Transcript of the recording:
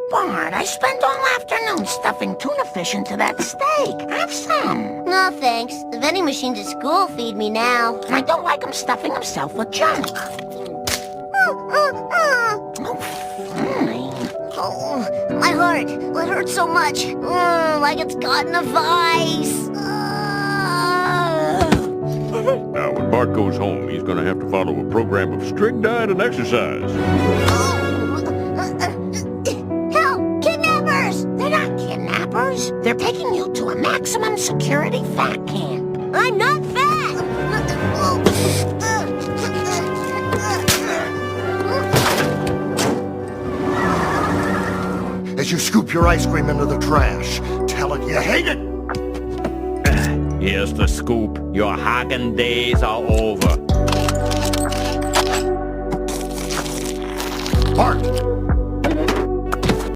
Bart, I spent all afternoon stuffing tuna fish into that steak. Have some. No, thanks. The vending machines at school feed me now. I don't like him stuffing himself with junk. Oh, fine. Oh, my heart. It hurts so much. Like it's caught in a vice. Now, when Bart goes home, he's gonna have to follow a program of strict diet and exercise. Help! Kidnappers! They're not kidnappers. They're taking you to a maximum security fat camp. I'm not fat! As you scoop your ice cream into the trash, tell it you hate it! Here's the scoop. Your Hagen days are over. Bart,